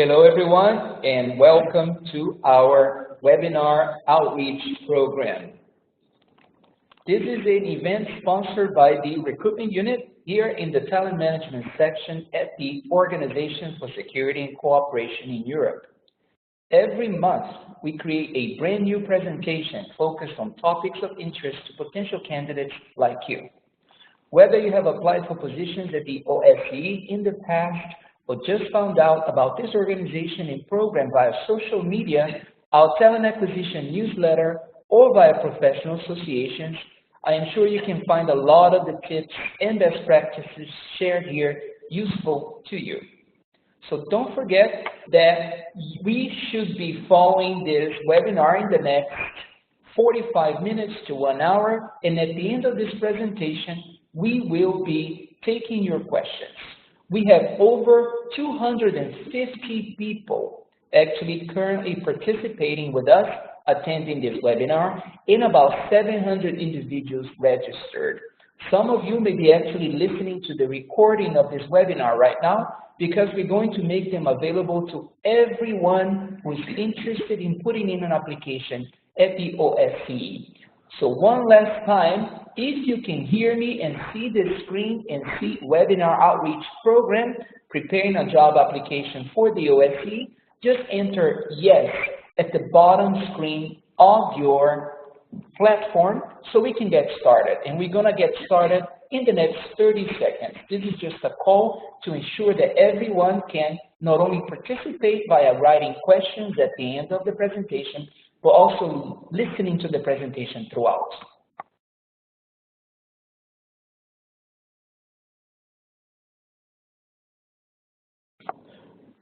Hello everyone and welcome to our webinar outreach program. This is an event sponsored by the recruitment unit here in the talent management section at the Organization for Security and Cooperation in Europe. Every month we create a brand new presentation focused on topics of interest to potential candidates like you. Whether you have applied for positions at the OSCE in the past or just found out about this organization and program via social media, our talent acquisition newsletter, or via professional associations, I am sure you can find a lot of the tips and best practices shared here useful to you. So don't forget that we should be following this webinar in the next 45 minutes to 1 hour, and at the end of this presentation, we will be taking your questions. We have over 250 people actually currently participating with us, attending this webinar, and about 700 individuals registered. Some of you may be actually listening to the recording of this webinar right now because we're going to make them available to everyone who's interested in putting in an application at the OSCE. So one last time, if you can hear me and see the screen and see webinar outreach program, preparing a job application for the OSCE, just enter yes at the bottom screen of your platform so we can get started. And we're going to get started in the next 30 seconds. This is just a call to ensure that everyone can not only participate via writing questions at the end of the presentation, but also listening to the presentation throughout.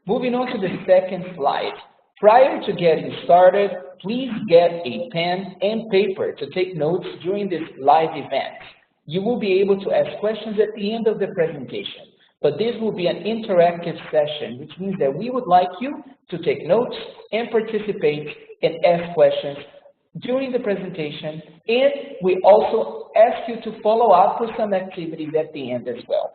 Moving on to the second slide. Prior to getting started, please get a pen and paper to take notes during this live event. You will be able to ask questions at the end of the presentation, but this will be an interactive session, which means that we would like you to take notes and participate and ask questions during the presentation, and we also ask you to follow up with some activities at the end as well.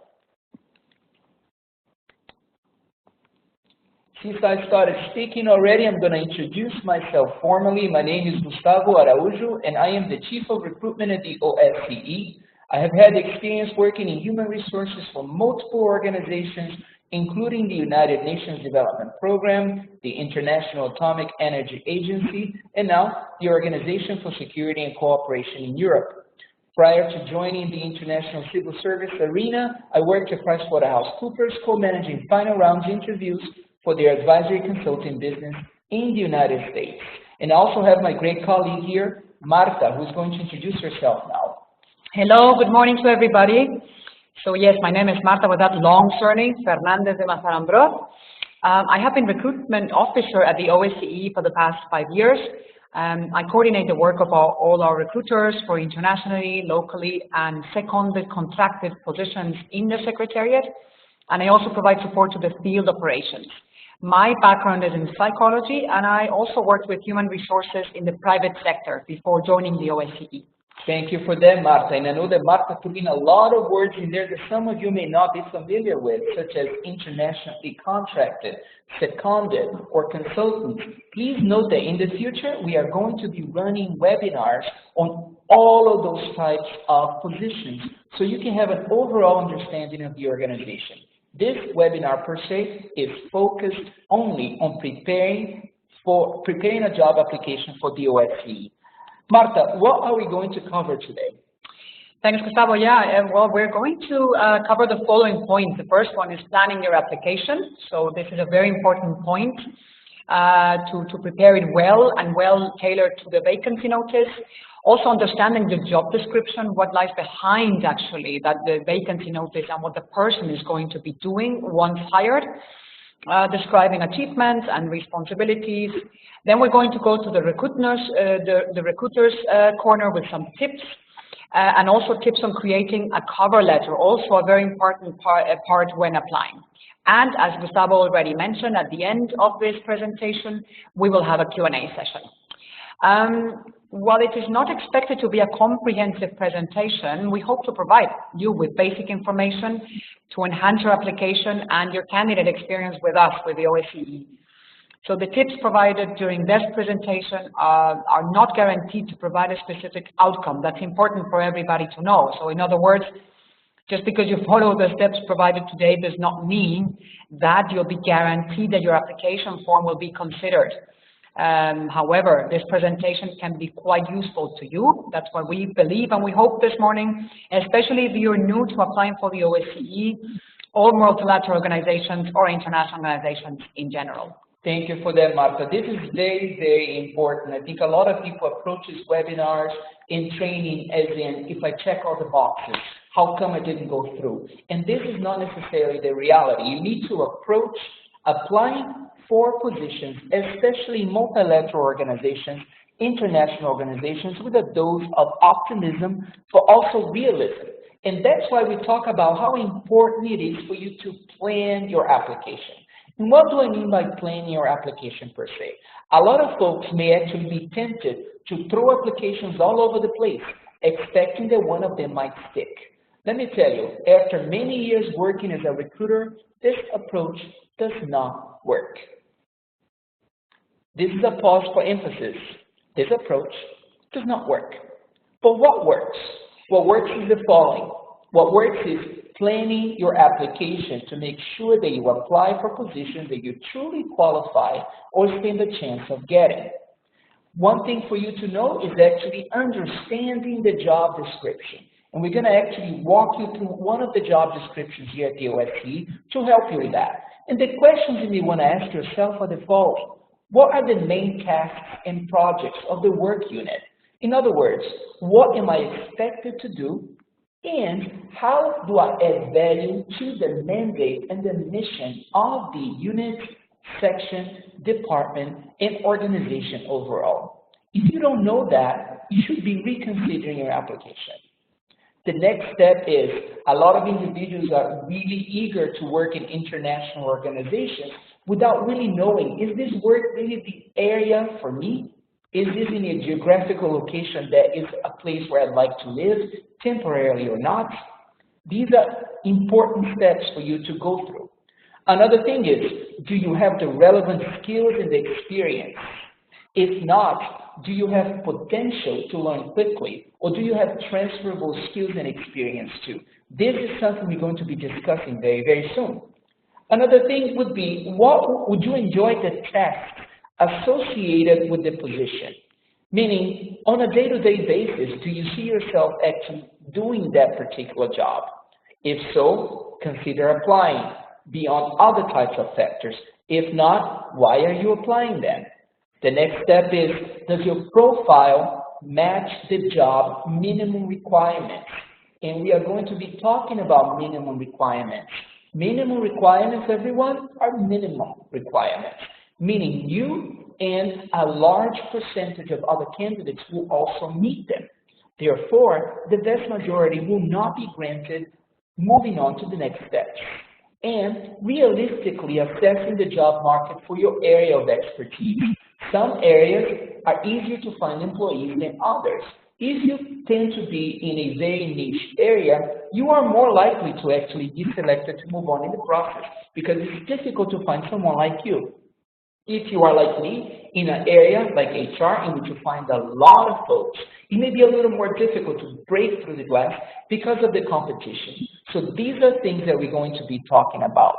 Since I started speaking already, I'm going to introduce myself formally. My name is Gustavo Araújo, and I am the Chief of Recruitment at the OSCE. I have had experience working in human resources for multiple organizations, including the United Nations Development Program, the International Atomic Energy Agency, and now the Organization for Security and Cooperation in Europe. Prior to joining the international civil service arena, I worked at PricewaterhouseCoopers, co-managing final rounds interviews for their advisory consulting business in the United States. And I also have my great colleague here, Marta, who's going to introduce herself now. Hello, good morning to everybody. So yes, my name is Marta with that long surname, Fernandez de Mazarambro. I have been recruitment officer at the OSCE for the past 5 years. I coordinate the work of all our recruiters for internationally, locally, and seconded contracted positions in the Secretariat. And I also provide support to the field operations. My background is in psychology, and I also worked with human resources in the private sector before joining the OSCE. Thank you for that, Marta. And I know that Marta put in a lot of words in there that some of you may not be familiar with, such as internationally contracted, seconded, or consultant. Please note that in the future, we are going to be running webinars on all of those types of positions, so you can have an overall understanding of the organization. This webinar per se is focused only on preparing a job application for the OSCE. Marta, what are we going to cover today? Thanks, Gustavo. Yeah, well, we're going to cover the following points. The first one is planning your application. So this is a very important point to prepare it well and well tailored to the vacancy notice. Also understanding the job description, what lies behind actually that the vacancy notice and what the person is going to be doing once hired. Describing achievements and responsibilities. Then we're going to go to the recruiters corner with some tips and also tips on creating a cover letter, also a very important part when applying. And as Gustavo already mentioned, at the end of this presentation, we will have a Q&A session. While it is not expected to be a comprehensive presentation, we hope to provide you with basic information to enhance your application and your candidate experience with us, with the OSCE. So the tips provided during this presentation are not guaranteed to provide a specific outcome. That's important for everybody to know. So in other words, just because you follow the steps provided today does not mean that you'll be guaranteed that your application form will be considered. However, this presentation can be quite useful to you. That's what we believe and we hope this morning, especially if you're new to applying for the OSCE or multilateral organizations or international organizations in general. Thank you for that, Marta. This is very, very important. I think a lot of people approach these webinars in training as in, if I check all the boxes, how come I didn't go through? And this is not necessarily the reality. You need to approach applying for positions, especially multilateral organizations, international organizations, with a dose of optimism, but also realism. And that's why we talk about how important it is for you to plan your application. And what do I mean by planning your application per se? A lot of folks may actually be tempted to throw applications all over the place, expecting that one of them might stick. Let me tell you, after many years working as a recruiter, this approach does not work. This is a pause for emphasis. This approach does not work. But what works? What works is the following. What works is planning your application to make sure that you apply for positions that you truly qualify or stand a chance of getting. One thing for you to know is actually understanding the job description. And we're going to actually walk you through one of the job descriptions here at the OSCE to help you with that. And the questions you may want to ask yourself are the following. What are the main tasks and projects of the work unit? In other words, what am I expected to do? And how do I add value to the mandate and the mission of the unit, section, department, and organization overall? If you don't know that, you should be reconsidering your application. The next step is a lot of individuals are really eager to work in international organizations without really knowing, is this work really the area for me? Is this in a geographical location that is a place where I'd like to live, temporarily or not? These are important steps for you to go through. Another thing is, do you have the relevant skills and the experience? If not, do you have potential to learn quickly? Or do you have transferable skills and experience too? This is something we're going to be discussing very, very soon. Another thing would be, what would you enjoy the tasks associated with the position? Meaning, on a day-to-day basis, do you see yourself actually doing that particular job? If so, consider applying beyond other types of factors. If not, why are you applying then? The next step is, does your profile match the job minimum requirements? And we are going to be talking about minimum requirements. Minimum requirements, everyone, are minimum requirements, meaning you and a large percentage of other candidates will also meet them. Therefore, the vast majority will not be granted moving on to the next steps. And realistically assessing the job market for your area of expertise. Some areas are easier to find employees than others. If you tend to be in a very niche area, you are more likely to actually be selected to move on in the process because it's difficult to find someone like you. If you are like me, in an area like HR in which you find a lot of folks, it may be a little more difficult to break through the glass because of the competition. So these are things that we're going to be talking about.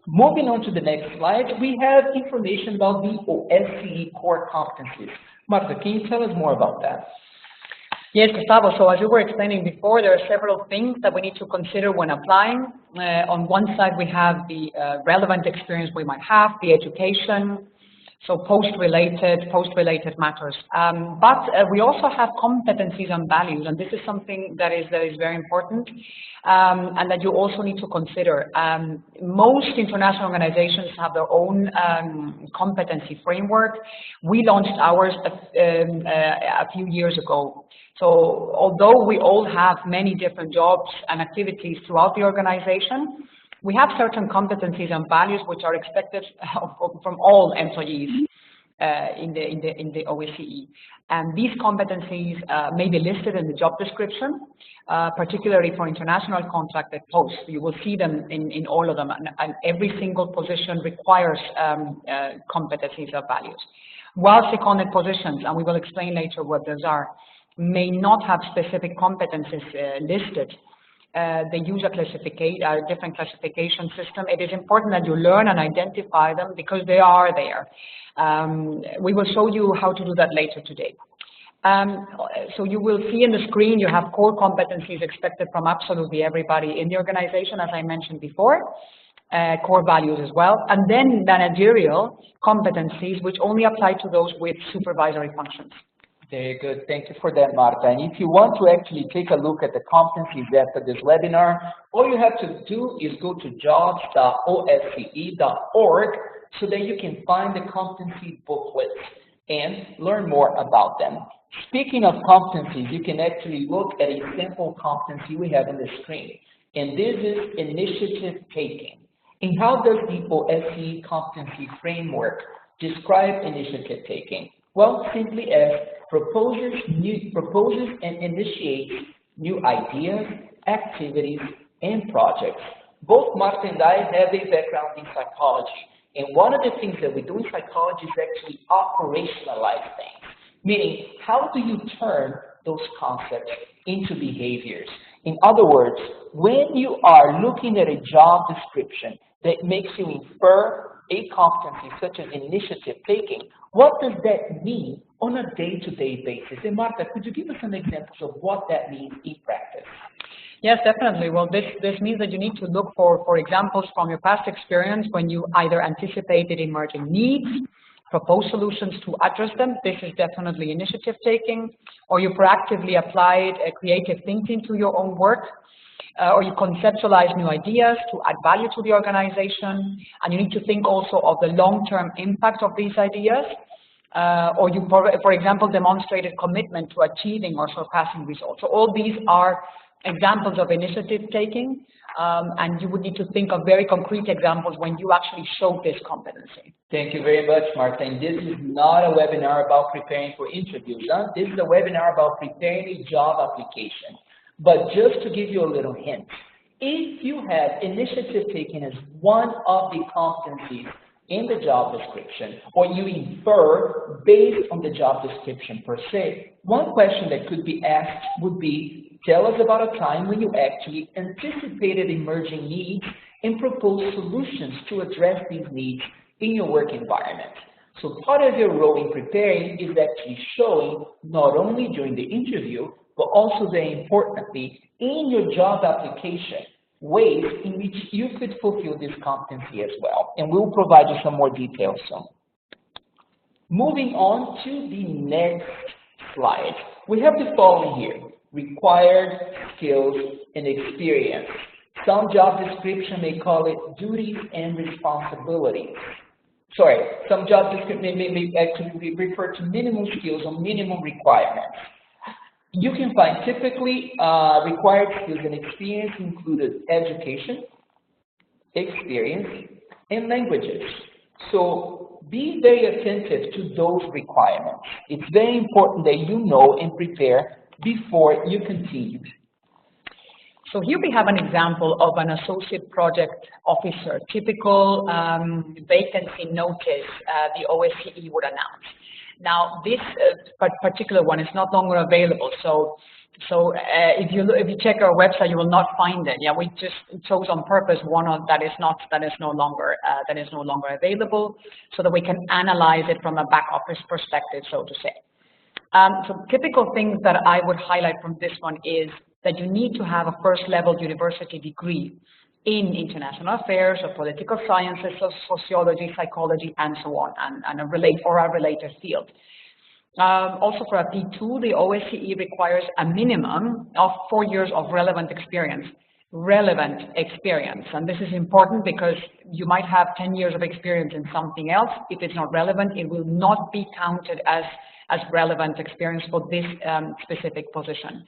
Moving on to the next slide, we have information about the OSCE core competencies. Marta, can you tell us more about that? Yes, Gustavo. So as you were explaining before, there are several things that we need to consider when applying. On one side, we have the relevant experience we might have, the education, so post-related matters. But we also have competencies and values, and this is something that is very important and that you also need to consider. Most international organizations have their own competency framework. We launched ours a few years ago. So although we all have many different jobs and activities throughout the organization, we have certain competencies and values which are expected from all employees. in the OSCE. And these competencies may be listed in the job description, particularly for international contracted posts. You will see them in all of them, and every single position requires competencies or values. While seconded positions, and we will explain later what those are, may not have specific competencies listed, they use a different classification system. It is important that you learn and identify them because they are there. We will show you how to do that later today. So you will see in the screen you have core competencies expected from absolutely everybody in the organization, as I mentioned before, core values as well, and then managerial competencies which only apply to those with supervisory functions. Very good. Thank you for that, Marta. And if you want to actually take a look at the competencies after this webinar, all you have to do is go to jobs.osce.org so that you can find the competency booklets and learn more about them. Speaking of competencies, you can actually look at a simple competency we have on the screen. And this is initiative taking. And how does the OSCE competency framework describe initiative taking? Well, simply as proposes and initiates new ideas, activities, and projects. Both Marta and I have a background in psychology, and one of the things that we do in psychology is actually operationalize things, meaning how do you turn those concepts into behaviors? In other words, when you are looking at a job description that makes you infer a competency such as initiative taking, what does that mean on a day-to-day basis? And Marta, could you give us some examples of what that means in practice? Yes, definitely. Well, this means that you need to look for examples from your past experience when you either anticipated emerging needs, proposed solutions to address them. This is definitely initiative taking. Or you proactively applied creative thinking to your own work. Or you conceptualize new ideas to add value to the organization, and you need to think also of the long-term impact of these ideas, or you, for example, demonstrated commitment to achieving or surpassing results. So all these are examples of initiative taking, and you would need to think of very concrete examples when you actually show this competency. Thank you very much, Marta. And this is not a webinar about preparing for interviews. Huh? This is a webinar about preparing a job application. But just to give you a little hint, if you have initiative taking as one of the competencies in the job description, or you infer based on the job description per se, one question that could be asked would be, tell us about a time when you actually anticipated emerging needs and proposed solutions to address these needs in your work environment. So part of your role in preparing is actually showing, not only during the interview, but also very importantly, in your job application, ways in which you could fulfill this competency as well. And we'll provide you some more details soon. Moving on to the next slide, we have the following here: required skills and experience. Some job description may call it duties and responsibilities. Sorry, some job description may actually refer to minimum skills or minimum requirements. You can find typically required skills and experience included education, experience, and languages. So be very attentive to those requirements. It's very important that you know and prepare before you continue. So here we have an example of an associate project officer, typical vacancy notice the OSCE would announce. Now, this particular one is not longer available. So if you check our website, you will not find it. Yeah, we just chose on purpose one that is no longer available, so that we can analyze it from a back office perspective, so to say. So typical things that I would highlight from this one is that you need to have a first-level university degree in international affairs or political sciences, or sociology, psychology, and so on, and a related field. Also for a P2, the OSCE requires a minimum of 4 years of relevant experience. And this is important because you might have 10 years of experience in something else. If it's not relevant, it will not be counted as relevant experience for this specific position.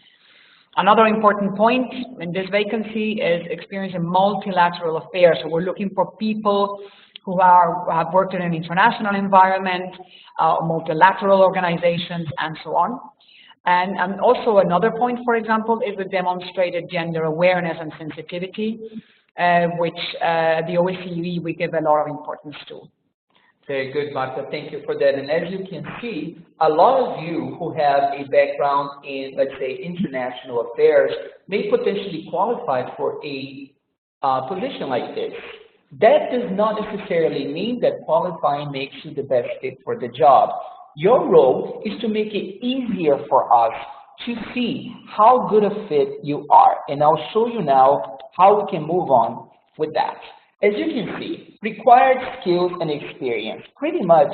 Another important point in this vacancy is experience in multilateral affairs. So we're looking for people who have worked in an international environment, multilateral organizations, and so on. And also another point, for example, is the demonstrated gender awareness and sensitivity, which the OSCE we give a lot of importance to. Very good, Marta. Thank you for that. And as you can see, a lot of you who have a background in, let's say, international affairs may potentially qualify for a position like this. That does not necessarily mean that qualifying makes you the best fit for the job. Your role is to make it easier for us to see how good a fit you are. And I'll show you now how we can move on with that. As you can see, required skills and experience. Pretty much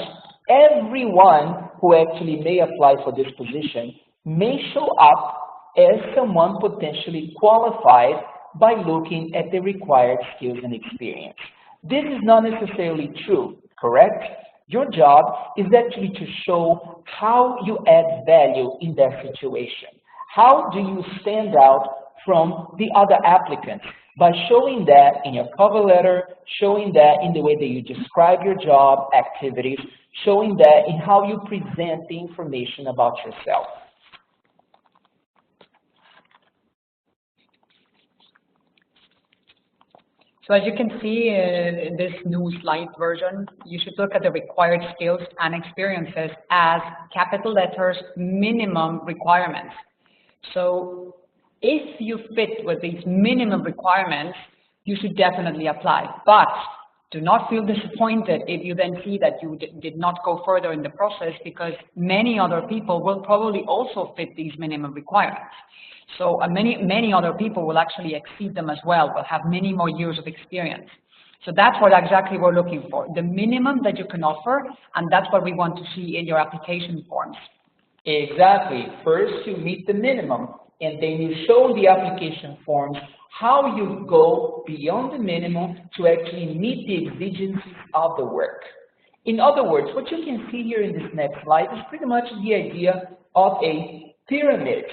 everyone who actually may apply for this position may show up as someone potentially qualified by looking at the required skills and experience. This is not necessarily true, correct? Your job is actually to show how you add value in that situation. How do you stand out from the other applicants? By showing that in your cover letter, showing that in the way that you describe your job activities, showing that in how you present the information about yourself. So as you can see in this new slide version, you should look at the required skills and experiences as capital letters minimum requirements. So if you fit with these minimum requirements, you should definitely apply. But do not feel disappointed if you then see that you did not go further in the process, because many other people will probably also fit these minimum requirements. So many other people will actually exceed them as well, will have many more years of experience. So that's what exactly we're looking for, the minimum that you can offer, and that's what we want to see in your application forms. Exactly. First, you meet the minimum, and then you show the application forms how you go beyond the minimum to actually meet the exigencies of the work. In other words, what you can see here in this next slide is pretty much the idea of a pyramid,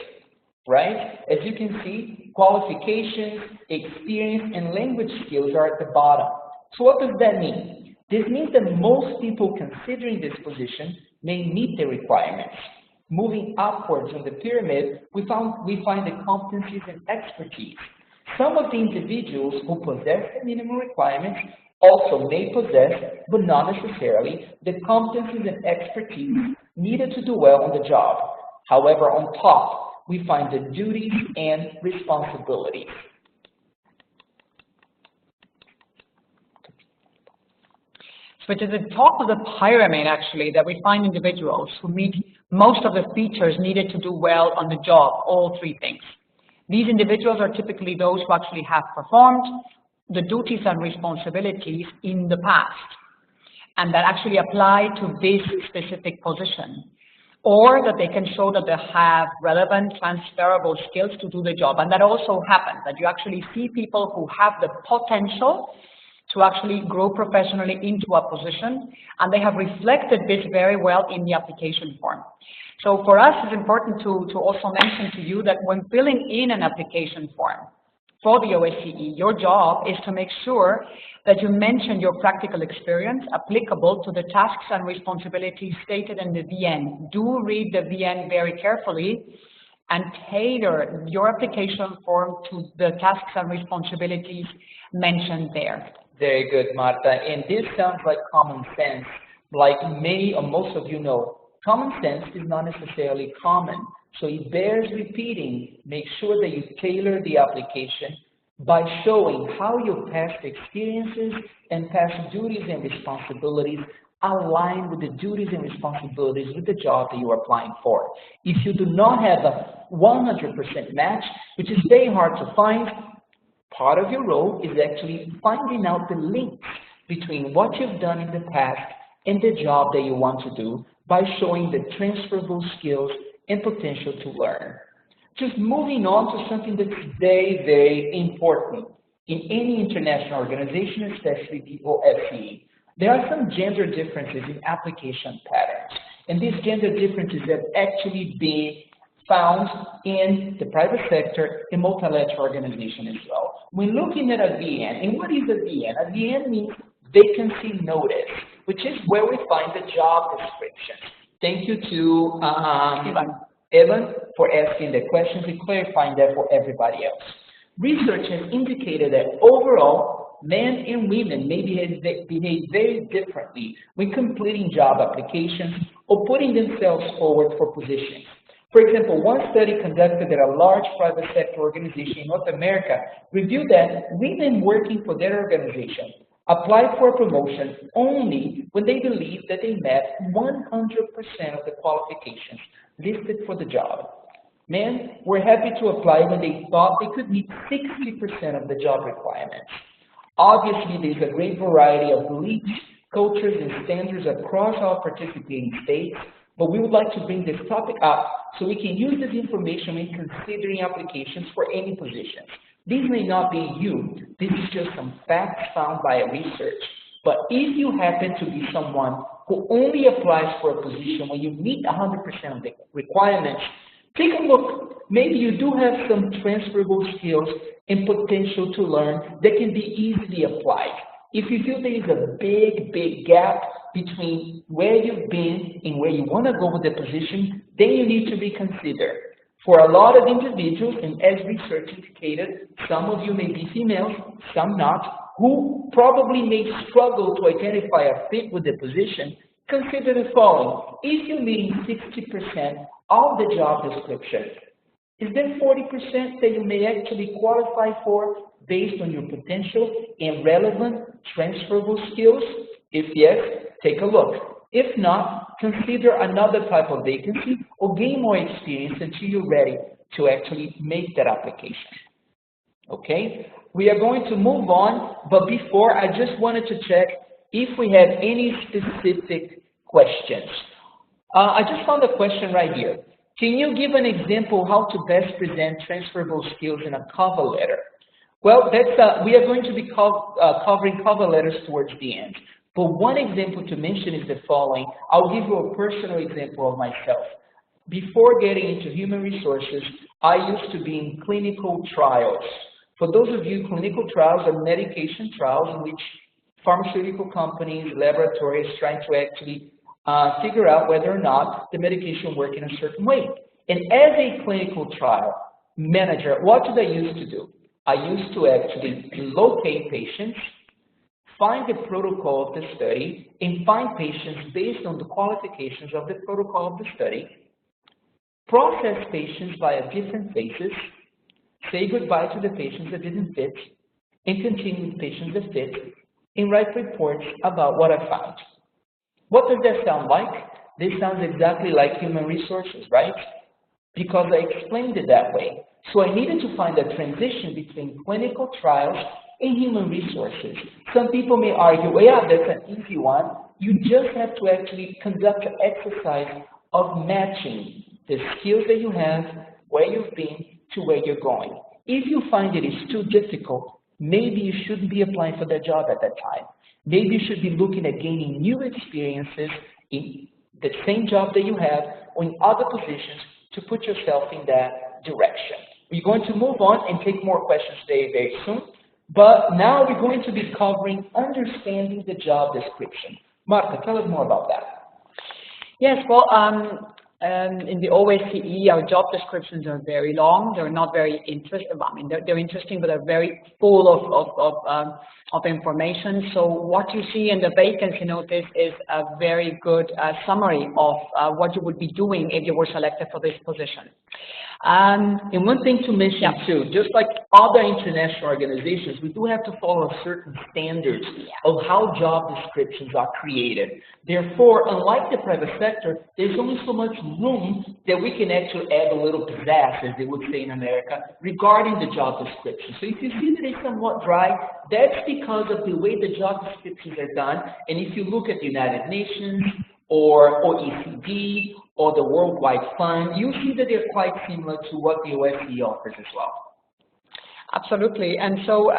right? As you can see, qualifications, experience, and language skills are at the bottom. So what does that mean? This means that most people considering this position may meet the requirements. Moving upwards on the pyramid, we find the competencies and expertise. Some of the individuals who possess the minimum requirements also may possess, but not necessarily, the competencies and expertise needed to do well on the job. However, on top, we find the duties and responsibilities. So it's at the top of the pyramid, actually, that we find individuals who meet most of the features needed to do well on the job, all three things. These individuals are typically those who actually have performed the duties and responsibilities in the past, and that actually apply to this specific position, or that they can show that they have relevant, transferable skills to do the job. And that also happens, that you actually see people who have the potential to actually grow professionally into a position, and they have reflected this very well in the application form. So for us, it's important to also mention to you that when filling in an application form for the OSCE, your job is to make sure that you mention your practical experience applicable to the tasks and responsibilities stated in the VN. Do read the VN very carefully and tailor your application form to the tasks and responsibilities mentioned there. Very good, Marta. And this sounds like common sense. Like many or most of you know, common sense is not necessarily common. So it bears repeating. Make sure that you tailor the application by showing how your past experiences and past duties and responsibilities align with the duties and responsibilities with the job that you are applying for. If you do not have a 100% match, which is very hard to find, part of your role is actually finding out the links between what you've done in the past and the job that you want to do by showing the transferable skills and potential to learn. Just moving on to something that's very, very important in any international organization, especially the OSCE. There are some gender differences in application patterns, and these gender differences have actually been found in the private sector and multilateral organization as well. When looking at a VN, and what is a VN? A VN means vacancy notice, which is where we find the job description. Thank you to Evan for asking the questions and clarifying that for everybody else. Research has indicated that overall, men and women may behave very differently when completing job applications or putting themselves forward for positions. For example, one study conducted at a large private sector organization in North America revealed that women working for their organization applied for a promotion only when they believed that they met 100% of the qualifications listed for the job. Men were happy to apply when they thought they could meet 60% of the job requirements. Obviously, there's a great variety of beliefs, cultures, and standards across our participating states, but we would like to bring this topic up so we can use this information when considering applications for any positions. These may not be you. This is just some facts found by research. But if you happen to be someone who only applies for a position when you meet 100% of the requirements, take a look. Maybe you do have some transferable skills and potential to learn that can be easily applied. If you feel there is a big gap between where you've been and where you want to go with the position, then you need to reconsider. For a lot of individuals, and as research indicated, some of you may be females, some not, who probably may struggle to identify a fit with the position, consider the following. If you're meeting 60% of the job description, is there 40% that you may actually qualify for based on your potential and relevant transferable skills? If yes, take a look. If not, consider another type of vacancy or gain more experience until you're ready to actually make that application. Okay? We are going to move on, but before, I just wanted to check if we have any specific questions. I just found a question right here. Can you give an example how to best present transferable skills in a cover letter? Well, we are going to be covering cover letters towards the end. But one example to mention is the following. I'll give you a personal example of myself. Before getting into human resources, I used to be in clinical trials. For those of you, clinical trials are medication trials in which pharmaceutical companies, laboratories trying to actually figure out whether or not the medication works in a certain way. And as a clinical trial manager, what did I used to do? I used to actually locate patients, find the protocol of the study, and find patients based on the qualifications of the protocol of the study, process patients via different phases, say goodbye to the patients that didn't fit, and continue with patients that fit, and write reports about what I found. What does that sound like? This sounds exactly like human resources, right? Because I explained it that way. So I needed to find a transition between clinical trials and human resources. Some people may argue, well, yeah, that's an easy one. You just have to actually conduct an exercise of matching the skills that you have, where you've been, to where you're going. If you find it is too difficult, maybe you shouldn't be applying for that job at that time. Maybe you should be looking at gaining new experiences in the same job that you have or in other positions to put yourself in that direction. We're going to move on and take more questions very, very soon. But now we're going to be covering understanding the job description. Marta, tell us more about that. Yes, well, in the OSCE, our job descriptions are very long. They're not very interesting. I mean, they're interesting, but they're very full of information. So what you see in the vacancy notice is a very good summary of what you would be doing if you were selected for this position. And one thing to mention too, just like other international organizations, we do have to follow certain standards of how job descriptions are created. Therefore, unlike the private sector, there's only so much room that we can actually add a little pizzazz, as they would say in America, regarding the job description. So if you see that it's somewhat dry, that's because of the way the job descriptions are done. And if you look at the United Nations or OECD or the Worldwide Fund, you see that they're quite similar to what the OSCE offers as well. Absolutely. And so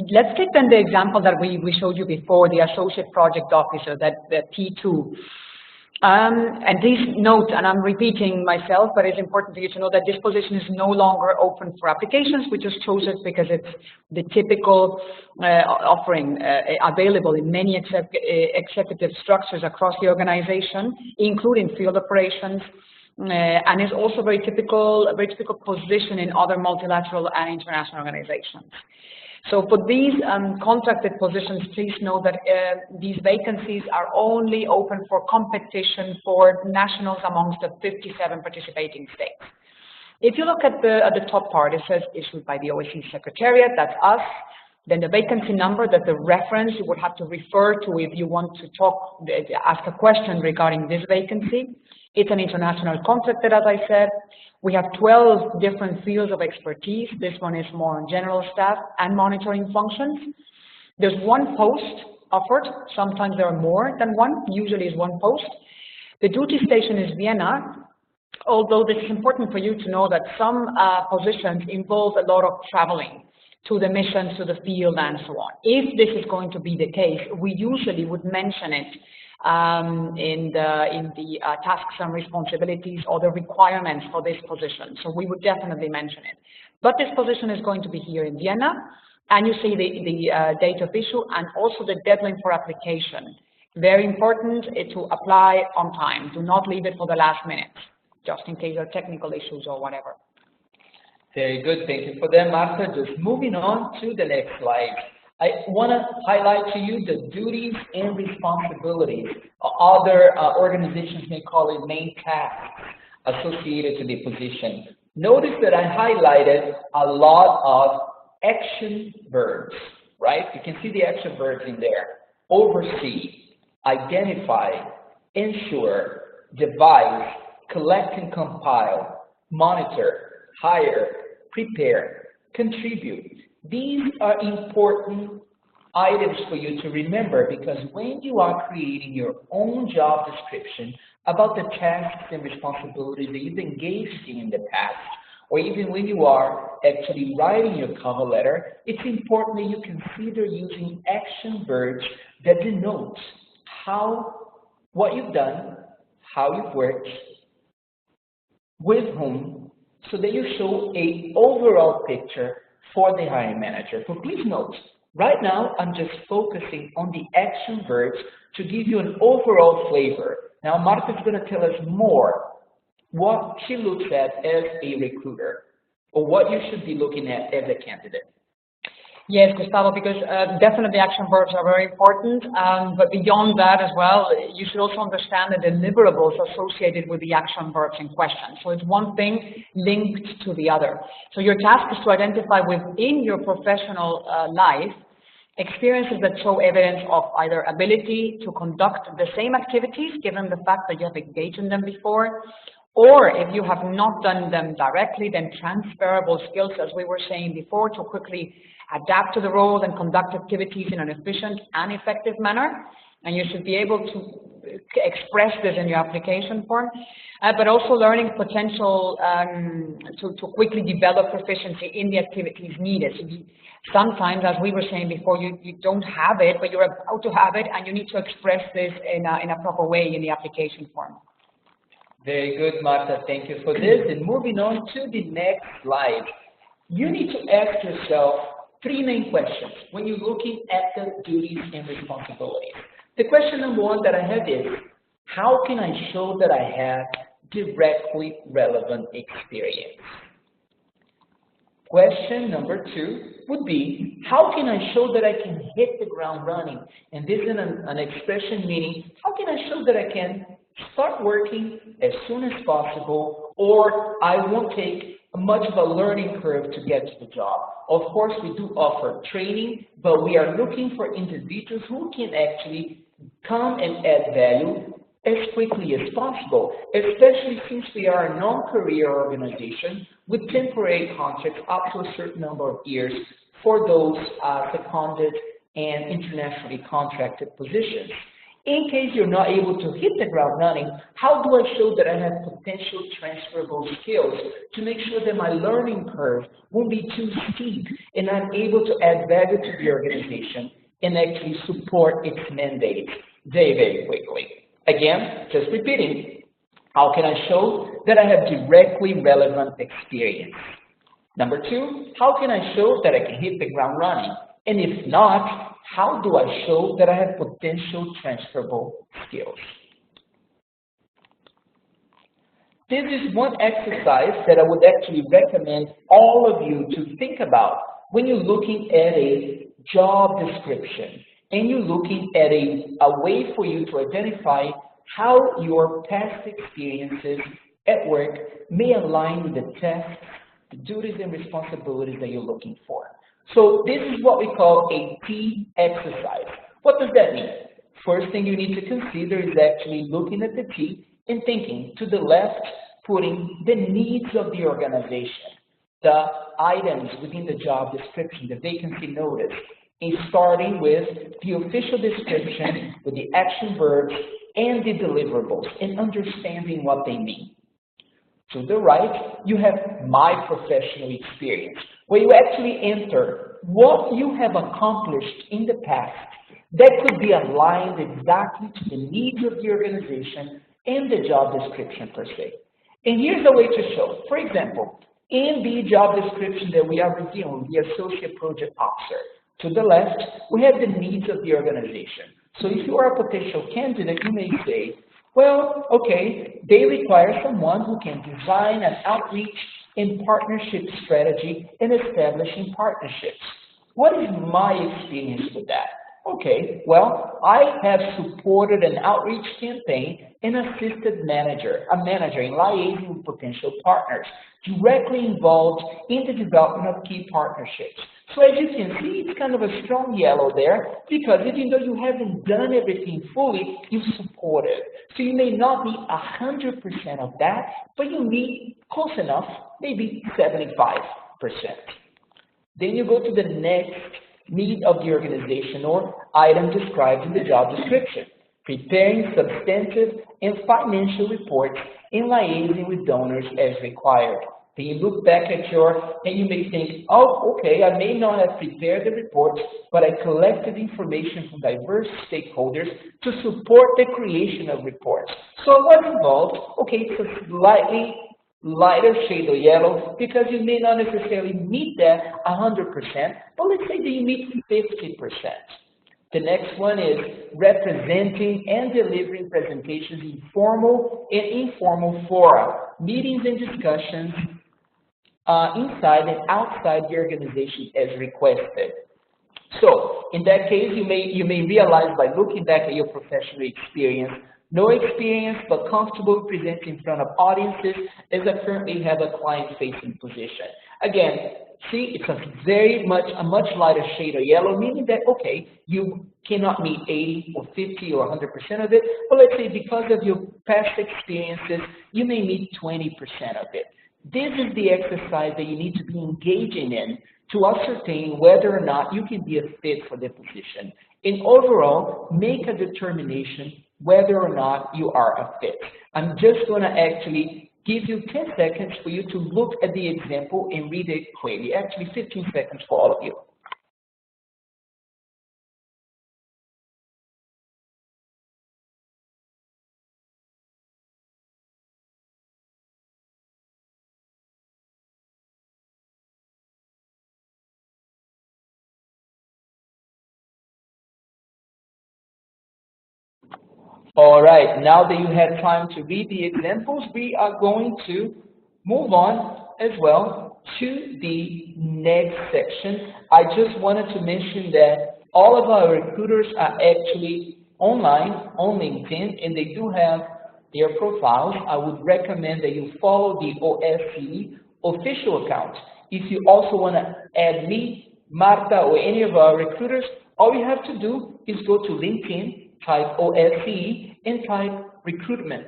let's take then the example that we showed you before, the Associate Project Officer, that T2. And please note, and I'm repeating myself, but it's important for you to know that this position is no longer open for applications. We just chose it because it's the typical offering available in many executive structures across the organization, including field operations, and is also a very typical position in other multilateral and international organizations. So for these contracted positions, please know that these vacancies are only open for competition for nationals amongst the 57 participating states. If you look at the top part, it says issued by the OSCE Secretariat, that's us. Then the vacancy number, that's the reference you would have to refer to if you want to ask a question regarding this vacancy. It's an international contracted, as I said. We have 12 different fields of expertise. This one is more on general staff and monitoring functions. There's one post offered. Sometimes there are more than one. Usually it's one post. The duty station is Vienna, although this is important for you to know that some positions involve a lot of traveling to the missions, to the field, and so on. If this is going to be the case, we usually would mention it in the tasks and responsibilities or the requirements for this position. So we would definitely mention it. But this position is going to be here in Vienna, and you see the date of issue and also the deadline for application. Very important to apply on time. Do not leave it for the last minute, just in case there are technical issues or whatever. Very good. Thank you for that, Marta. Just moving on to the next slide. I want to highlight to you the duties and responsibilities. Other organizations may call it main tasks associated to the position. Notice that I highlighted a lot of action verbs, right? You can see the action verbs in there. Oversee, identify, ensure, devise, collect and compile, monitor, hire, prepare, contribute. These are important items for you to remember, because when you are creating your own job description about the tasks and responsibilities that you've engaged in the past, or even when you are actually writing your cover letter, it's important that you consider using action verbs that denote what you've done, how you've worked, with whom, so that you show an overall picture for the hiring manager. So please note, right now I'm just focusing on the action verbs to give you an overall flavor. Now Marta is going to tell us more what she looks at as a recruiter, or what you should be looking at as a candidate. Yes, Gustavo, because definitely action verbs are very important, but beyond that as well, you should also understand the deliverables associated with the action verbs in question. So it's one thing linked to the other. So your task is to identify within your professional life experiences that show evidence of either ability to conduct the same activities, given the fact that you have engaged in them before, or if you have not done them directly, then transferable skills, as we were saying before, to quickly adapt to the role and conduct activities in an efficient and effective manner. And you should be able to express this in your application form, but also learning potential to quickly develop proficiency in the activities needed. Sometimes, as we were saying before, you don't have it, but you're about to have it, and you need to express this in a proper way in the application form. Very good, Marta. Thank you for this. And moving on to the next slide, you need to ask yourself three main questions when you're looking at the duties and responsibilities. The question number one that I have is, how can I show that I have directly relevant experience? Question number two would be, how can I show that I can hit the ground running? And this is an expression meaning, how can I show that I can start working as soon as possible, or I won't take much of a learning curve to get to the job? Of course, we do offer training, but we are looking for individuals who can actually come and add value as quickly as possible, especially since we are a non-career organization with temporary contracts up to a certain number of years for those seconded and internationally contracted positions. In case you're not able to hit the ground running, how do I show that I have potential transferable skills to make sure that my learning curve won't be too steep and I'm able to add value to the organization and actually support its mandates very, very quickly? Again, just repeating, how can I show that I have directly relevant experience? Number two, how can I show that I can hit the ground running? And if not, how do I show that I have potential transferable skills? This is one exercise that I would actually recommend all of you to think about when you're looking at a job description and you're looking at a way for you to identify how your past experiences at work may align with the tasks, the duties and responsibilities that you're looking for. So this is what we call a T exercise. What does that mean? First thing you need to consider is actually looking at the T and thinking to the left, putting the needs of the organization, the items within the job description, the vacancy notice, and starting with the official description with the action verbs and the deliverables and understanding what they mean. To the right, you have my professional experience, where you actually enter what you have accomplished in the past that could be aligned exactly to the needs of the organization and the job description per se. And here's a way to show. For example, in the job description that we are reviewing, the Associate Project Officer, to the left, we have the needs of the organization. So if you are a potential candidate, you may say, well, okay, they require someone who can design an outreach and partnership strategy and establishing partnerships. What is my experience with that? Okay, well, I have supported an outreach campaign and assisted a manager in liaising with potential partners, directly involved in the development of key partnerships. So as you can see, it's kind of a strong yellow there, because even though you haven't done everything fully, you've supported. So you may not meet 100% of that, but you meet close enough, maybe 75%. Then you go to the next need of the organization or item described in the job description, preparing substantive and financial reports and liaising with donors as required. Then you look back at and you may think, oh, okay, I may not have prepared the reports, but I collected information from diverse stakeholders to support the creation of reports. So I was involved. Okay, it's a slightly lighter shade of yellow because you may not necessarily meet that 100%, but let's say that you meet 50%. The next one is representing and delivering presentations in formal and informal fora, meetings and discussions inside and outside the organization as requested. So in that case, you may realize by looking back at your professional experience, no experience but comfortable presenting in front of audiences as I currently have a client-facing position. Again, see, it's a much lighter shade of yellow, meaning that, okay, you cannot meet 80 or 50 or 100% of it, but let's say because of your past experiences, you may meet 20% of it. This is the exercise that you need to be engaging in to ascertain whether or not you can be a fit for the position. And overall, make a determination whether or not you are a fit. I'm just going to actually give you 10 seconds for you to look at the example and read it clearly. Actually, 15 seconds for all of you. All right, now that you had time to read the examples, we are going to move on as well to the next section. I just wanted to mention that all of our recruiters are actually online on LinkedIn, and they do have their profiles. I would recommend that you follow the OSCE official account. If you also want to add me, Marta, or any of our recruiters, all you have to do is go to LinkedIn, type OSCE, and type recruitment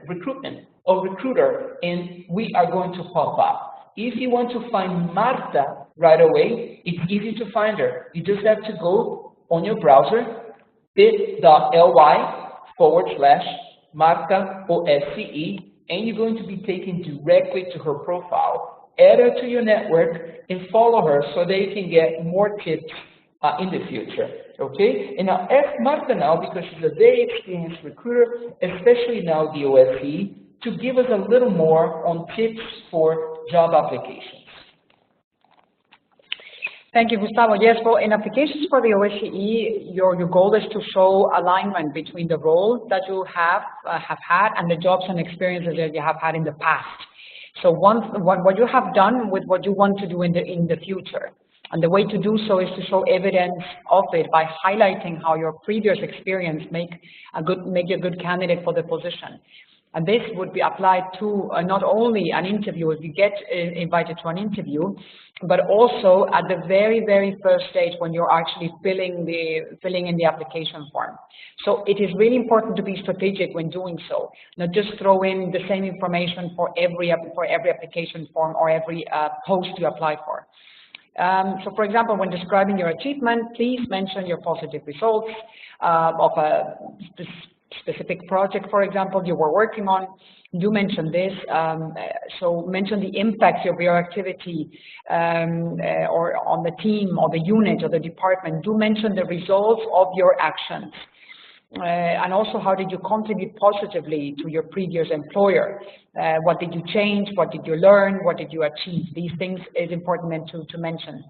or recruiter, and we are going to pop up. If you want to find Marta right away, it's easy to find her. You just have to go on your browser, bit.ly/Marta OSCE, and you're going to be taken directly to her profile. Add her to your network and follow her so that you can get more tips in the future, okay? And I'll ask Marta now, because she's a very experienced recruiter, especially now the OSCE, to give us a little more on tips for job applications. Thank you, Gustavo. Yes, well, in applications for the OSCE, your goal is to show alignment between the role that you have had and the jobs and experiences that you have had in the past. So what you have done with what you want to do in the future. And the way to do so is to show evidence of it by highlighting how your previous experience make you a good candidate for the position. And this would be applied to not only an interview, if you get invited to an interview, but also at the very, very first stage when you're actually filling in the application form. So it is really important to be strategic when doing so, not just throw in the same information for every application form or every post you apply for. So for example, when describing your achievement, please mention your positive results of a specific project, for example, you were working on. Do mention this. So mention the impact of your activity or on the team or the unit or the department. Do mention the results of your actions. And also, how did you contribute positively to your previous employer? What did you change? What did you learn? What did you achieve? These things is important to mention.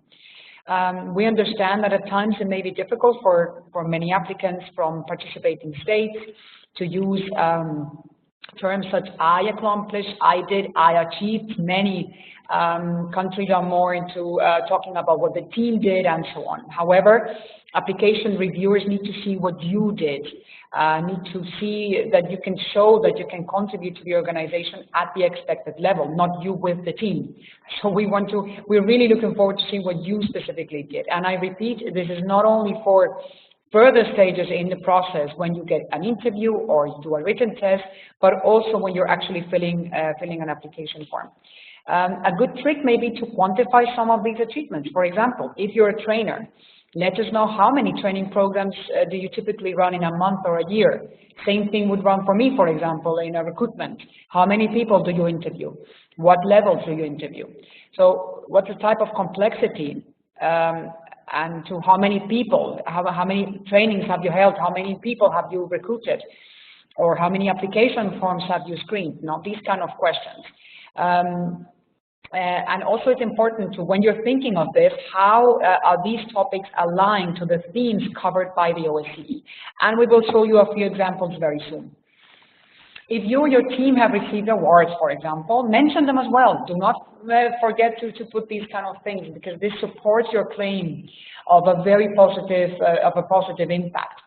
We understand that at times it may be difficult for many applicants from participating states to use terms such I accomplished, I did, I achieved. Many countries are more into talking about what the team did and so on. However, application reviewers need to see what you did, need to see that you can show that you can contribute to the organization at the expected level, not you with the team. So we're really looking forward to seeing what you specifically did. And I repeat, this is not only for further stages in the process when you get an interview or you do a written test, but also when you're actually filling an application form. A good trick may be to quantify some of these achievements. For example, if you're a trainer, let us know how many training programs do you typically run in a month or a year. Same thing would run for me, for example, in a recruitment. How many people do you interview? What levels do you interview? So what's the type of complexity and to how many people, how many trainings have you held? How many people have you recruited? Or how many application forms have you screened? Not these kind of questions. And also it's important to, when you're thinking of this, how are these topics aligned to the themes covered by the OSCE? And we will show you a few examples very soon. If you or your team have received awards, for example, mention them as well. Do not forget to put these kind of things, because this supports your claim of a very positive impact.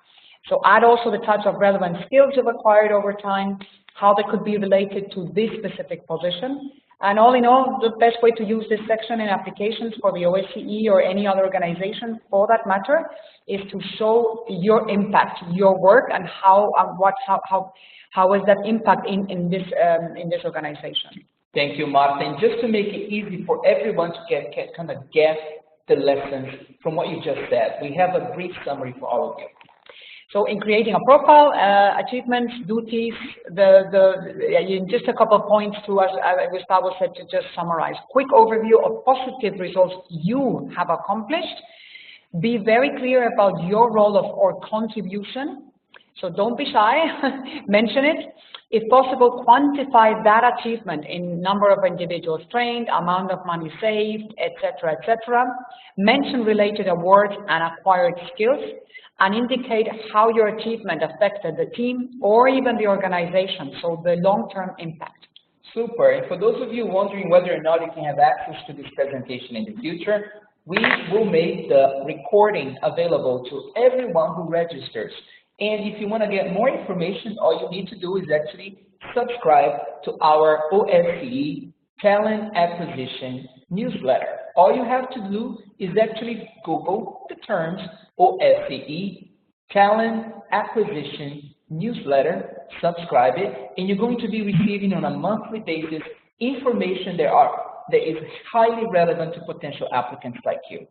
So add also the types of relevant skills you've acquired over time, how they could be related to this specific position. And all in all, the best way to use this section in applications for the OSCE or any other organization for that matter is to show your impact, your work, and how is that impact in this organization. Thank you, Marta. And just to make it easy for everyone to kind of get the lessons from what you just said, we have a brief summary for all of you. So in creating a profile, achievements, duties, just a couple of points to us, Gustavo said, to just summarize. Quick overview of positive results you have accomplished. Be very clear about your role or contribution. So don't be shy, mention it. If possible, quantify that achievement in number of individuals trained, amount of money saved, etc., etc. Mention related awards and acquired skills, and indicate how your achievement affected the team or even the organization, so the long-term impact. Super. And for those of you wondering whether or not you can have access to this presentation in the future, we will make the recording available to everyone who registers. And if you want to get more information, all you need to do is actually subscribe to our OSCE Talent Acquisition newsletter. All you have to do is actually Google the terms OSCE Talent Acquisition newsletter, subscribe it, and you're going to be receiving on a monthly basis information that is highly relevant to potential applicants like you.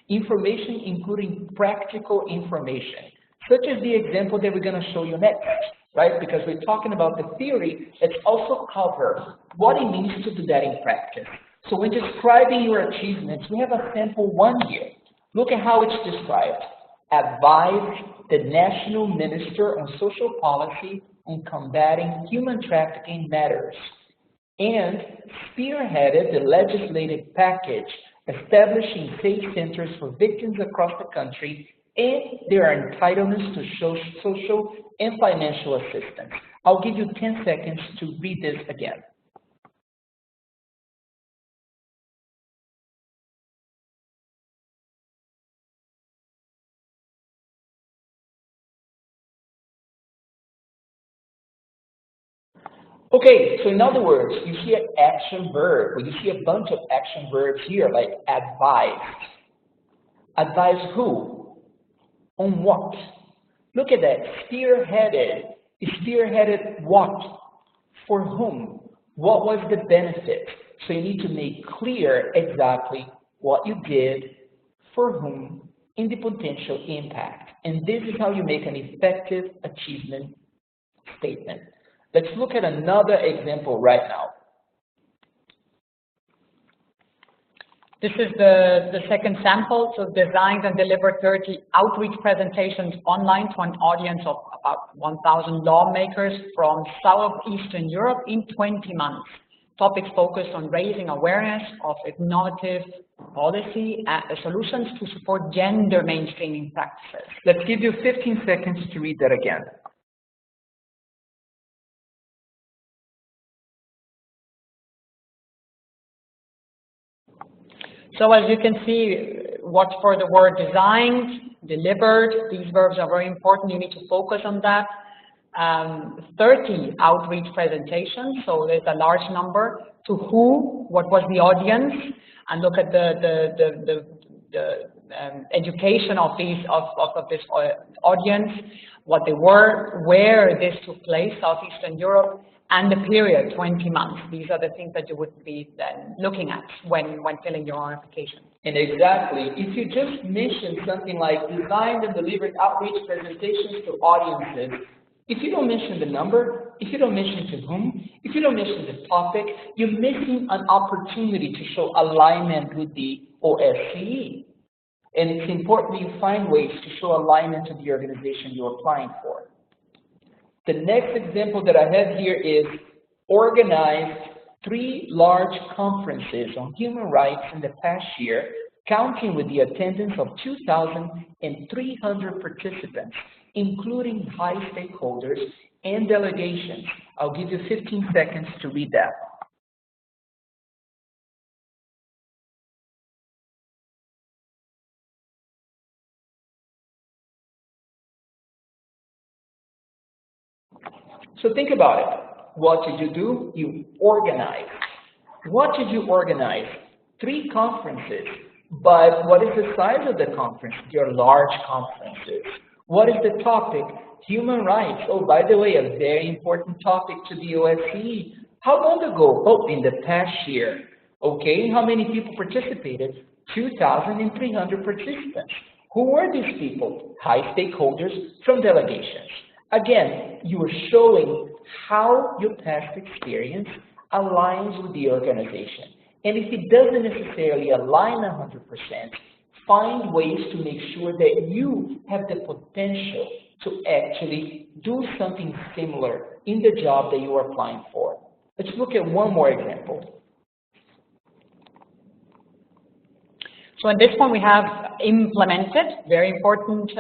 Information including practical information, such as the example that we're going to show you next, right? Because we're talking about the theory, let's also cover what it means to do that in practice. So when describing your achievements, we have a sample one here. Look at how it's described. Advised the National Minister on Social Policy on combating human trafficking matters, and spearheaded the legislative package establishing safe centers for victims across the country and their entitlements to social and financial assistance. I'll give you 10 seconds to read this again. Okay, so in other words, you see an action verb, or you see a bunch of action verbs here, like advise. Advise who? On what? Look at that, spearheaded. Spearheaded what? For whom? What was the benefit? So you need to make clear exactly what you did, for whom, and the potential impact. And this is how you make an effective achievement statement. Let's look at another example right now. This is the second sample. So designed and delivered 30 outreach presentations online to an audience of about 1,000 lawmakers from Southeastern Europe in 20 months. Topics focused on raising awareness of innovative policy solutions to support gender mainstreaming practices. Let's give you 15 seconds to read that again. So as you can see, watch for the word designed, delivered. These verbs are very important. You need to focus on that. 30 outreach presentations, so there's a large number. To who? What was the audience? And look at the education of this audience, what they were, where this took place, Southeastern Europe, and the period, 20 months. These are the things that you would be then looking at when filling your own application. And exactly, if you just mention something like designed and delivered outreach presentations to audiences, if you don't mention the number, if you don't mention to whom, if you don't mention the topic, you're missing an opportunity to show alignment with the OSCE. And it's important that you find ways to show alignment to the organization you're applying for. The next example that I have here is organized 3 large conferences on human rights in the past year, counting with the attendance of 2,300 participants, including high stakeholders and delegations. I'll give you 15 seconds to read that. So think about it. What did you do? You organized. What did you organize? 3 conferences. But what is the size of the conference? They're large conferences. What is the topic? Human rights. Oh, by the way, a very important topic to the OSCE. How long ago? Oh, in the past year. Okay, how many people participated? 2,300 participants. Who were these people? High stakeholders from delegations. Again, you are showing how your past experience aligns with the organization. And if it doesn't necessarily align 100%, find ways to make sure that you have the potential to actually do something similar in the job that you are applying for. Let's look at one more example. So in this one we have implemented, very important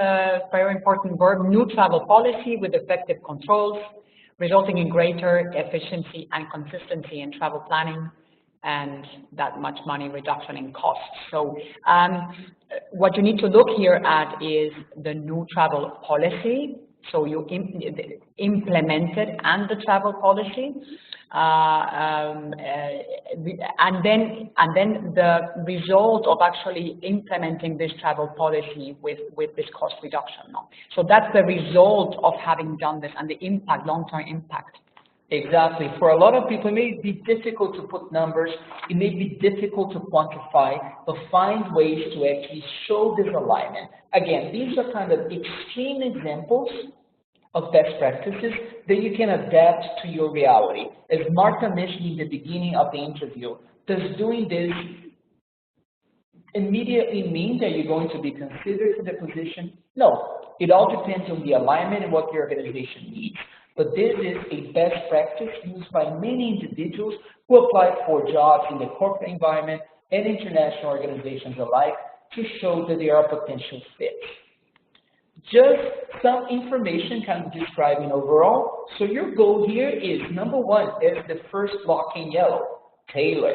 verb, new travel policy with effective controls, resulting in greater efficiency and consistency in travel planning and that much money reduction in costs. So what you need to look here at is the new travel policy. So you implemented and the travel policy, and then the result of actually implementing this travel policy with this cost reduction. So that's the result of having done this and the impact, long-term impact. Exactly. For a lot of people, it may be difficult to put numbers, it may be difficult to quantify, but find ways to actually show this alignment. Again, these are kind of extreme examples of best practices that you can adapt to your reality. As Marta mentioned in the beginning of the interview, does doing this immediately mean that you're going to be considered for the position? No, it all depends on the alignment and what the organization needs. But this is a best practice used by many individuals who apply for jobs in the corporate environment and international organizations alike to show that they are a potential fit. Just some information kind of describing overall. So your goal here is, number one, is the first block in yellow, tailor.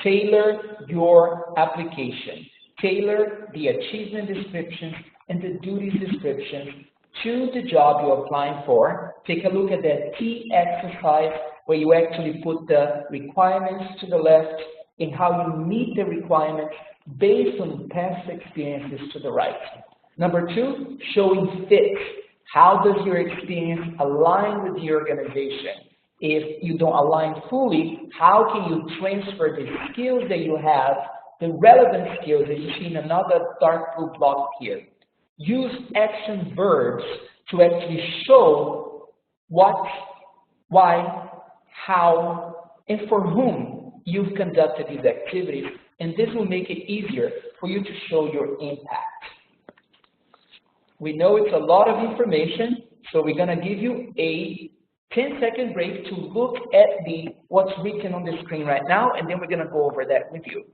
Tailor your application. Tailor the achievement descriptions and the duties descriptions to the job you're applying for. Take a look at that T exercise where you actually put the requirements to the left and how you meet the requirements based on past experiences to the right. Number two, showing fit. How does your experience align with the organization? If you don't align fully, how can you transfer the skills that you have, the relevant skills that you see in another dark blue block here? Use action verbs to actually show what, why, how, and for whom you've conducted these activities, and this will make it easier for you to show your impact. We know it's a lot of information, so we're going to give you a 10-second break to look at what's written on the screen right now, and then we're going to go over that with you.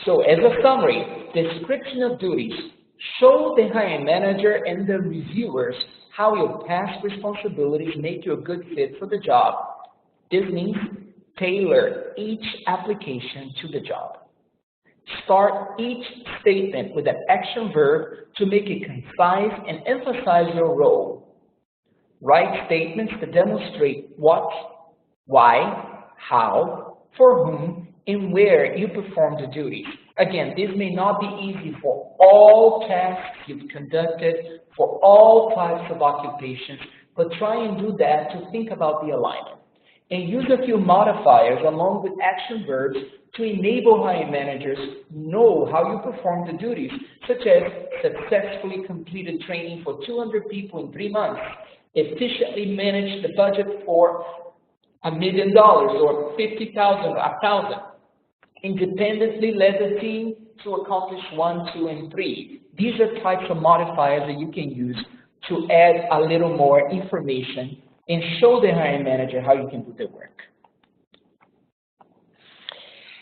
So as a summary, description of duties. Show the hiring manager and the reviewers how your past responsibilities make you a good fit for the job. This means tailor each application to the job. Start each statement with an action verb to make it concise and emphasize your role. Write statements to demonstrate what, why, how, for whom, and where you perform the duties. Again, this may not be easy for all tasks you've conducted, for all types of occupations, but try and do that to think about the alignment. And use a few modifiers along with action verbs to enable hiring managers know how you perform the duties, such as successfully completed training for 200 people in 3 months, efficiently managed the budget for $1 million or 50,000 or 1,000. Independently led the team to accomplish 1, 2, and 3. These are types of modifiers that you can use to add a little more information and show the hiring manager how you can do the work.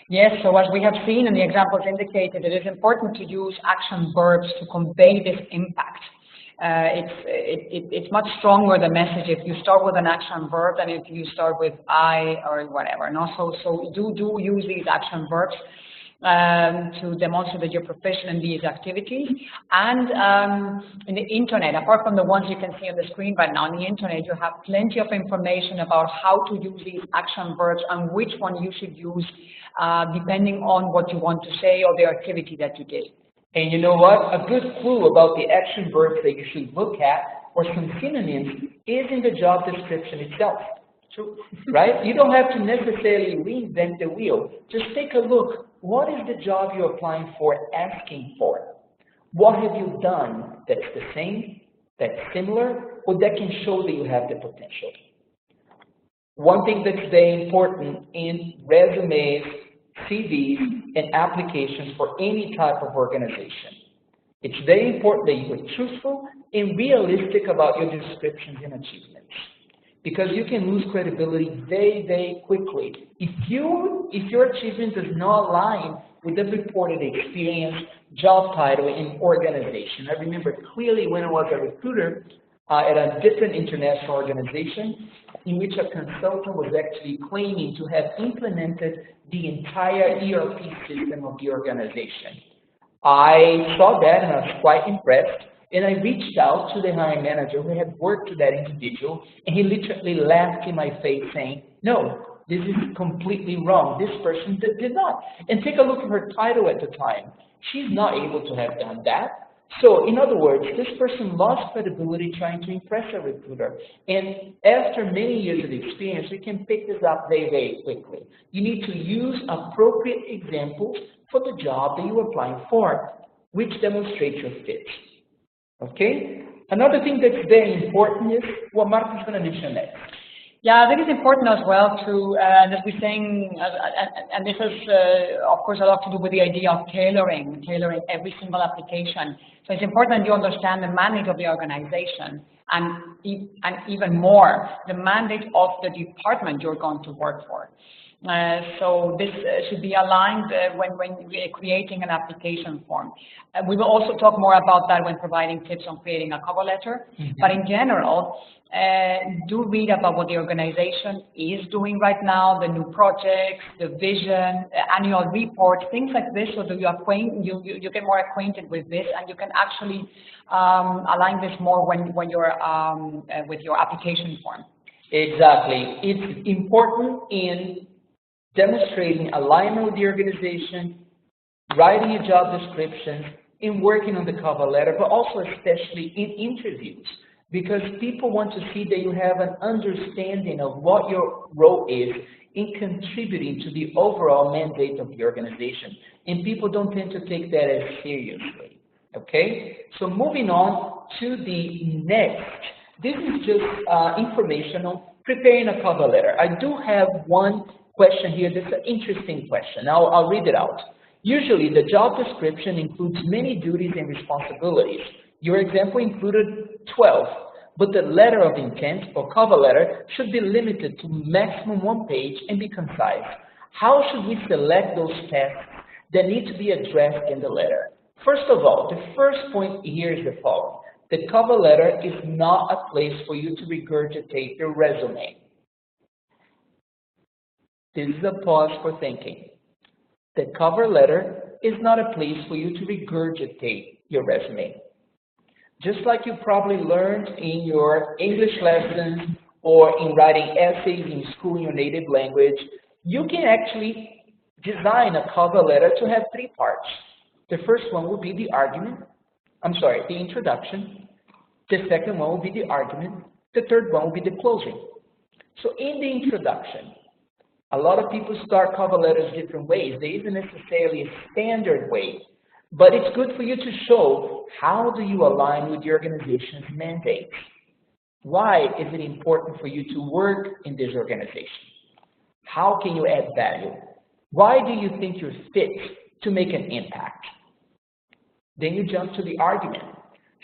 Yes, so as we have seen and the examples indicated, it is important to use action verbs to convey this impact. It's much stronger, the message, if you start with an action verb than if you start with I or whatever. And also, so do use these action verbs to demonstrate that you're proficient in these activities. And in the internet, apart from the ones you can see on the screen right now, on the internet, you have plenty of information about how to use these action verbs and which one you should use depending on what you want to say or the activity that you did. And you know what? A good clue about the action verbs that you should look at, or some synonyms, is in the job description itself. True. Right? You don't have to necessarily reinvent the wheel. Just take a look. What is the job you're applying for asking for? What have you done that's the same, that's similar, or that can show that you have the potential? One thing that's very important in resumes, CVs, and applications for any type of organization. It's very important that you are truthful and realistic about your descriptions and achievements, because you can lose credibility very, very quickly. If your achievement does not align with the reported experience, job title, and organization. I remember clearly when I was a recruiter at a different international organization in which a consultant was actually claiming to have implemented the entire ERP system of the organization. I saw that and I was quite impressed, and I reached out to the hiring manager who had worked with that individual, and he literally laughed in my face saying, no, this is completely wrong. This person did not. And take a look at her title at the time. She's not able to have done that. So, in other words, this person lost credibility trying to impress a recruiter. And after many years of experience, we can pick this up very, very quickly. You need to use appropriate examples for the job that you're applying for, which demonstrates your fit. Okay? Another thing that's very important is what Marta is going to mention next. Yeah, I think it's important as well to, as we're saying, and this has, of course, a lot to do with the idea of tailoring every single application. So it's important that you understand the mandate of the organization and even more, the mandate of the department you're going to work for. So this should be aligned when creating an application form. We will also talk more about that when providing tips on creating a cover letter. But in general, do read about what the organization is doing right now, the new projects, the vision, annual reports, things like this, so that you get more acquainted with this, and you can actually align this more when you're with your application form. Exactly. It's important in demonstrating alignment with the organization, writing a job description, in working on the cover letter, but also especially in interviews, because people want to see that you have an understanding of what your role is in contributing to the overall mandate of the organization. And people don't tend to take that as seriously, okay? So moving on to the next, this is just information on preparing a cover letter. I do have one question here that's an interesting question. I'll read it out. Usually, the job description includes many duties and responsibilities. Your example included 12, but the letter of intent or cover letter should be limited to maximum 1 page and be concise. How should we select those tasks that need to be addressed in the letter? First of all, the first point here is the following. The cover letter is not a place for you to regurgitate your resume. This is a pause for thinking. The cover letter is not a place for you to regurgitate your resume. Just like you probably learned in your English lessons or in writing essays in school in your native language, you can actually design a cover letter to have 3 parts. The first one will be the the introduction. The second one will be the argument. The third one will be the closing. So in the introduction, a lot of people start cover letters different ways. There isn't necessarily a standard way, but it's good for you to show how do you align with the organization's mandate. Why is it important for you to work in this organization? How can you add value? Why do you think you're fit to make an impact? Then you jump to the argument.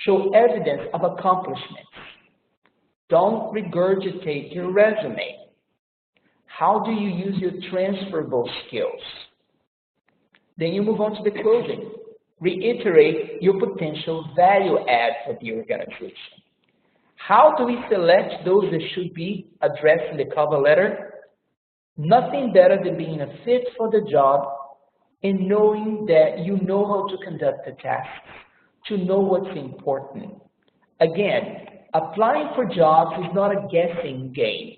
Show evidence of accomplishments. Don't regurgitate your resume. How do you use your transferable skills? Then you move on to the closing. Reiterate your potential value add for the organization. How do we select those that should be addressed in the cover letter? Nothing better than being a fit for the job and knowing that you know how to conduct the tasks, to know what's important. Again, applying for jobs is not a guessing game.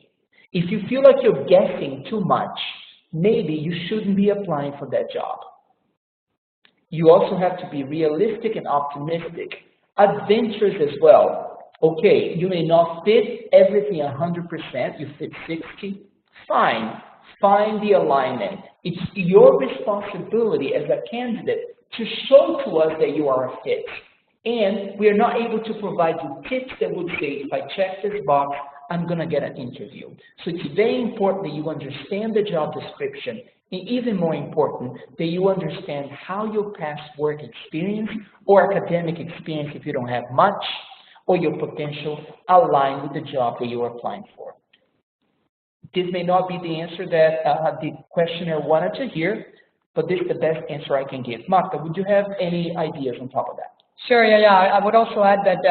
If you feel like you're guessing too much, maybe you shouldn't be applying for that job. You also have to be realistic and optimistic, adventurous as well. Okay, you may not fit everything 100%, you fit 60%, fine, find the alignment. It's your responsibility as a candidate to show to us that you are a fit. And we are not able to provide you tips that would say, if I check this box, I'm going to get an interview. So it's very important that you understand the job description, and even more important, that you understand how your past work experience or academic experience, if you don't have much, or your potential align with the job that you are applying for. This may not be the answer that the questioner wanted to hear, but this is the best answer I can give. Magda, would you have any ideas on top of that? Sure, yeah. I would also add that,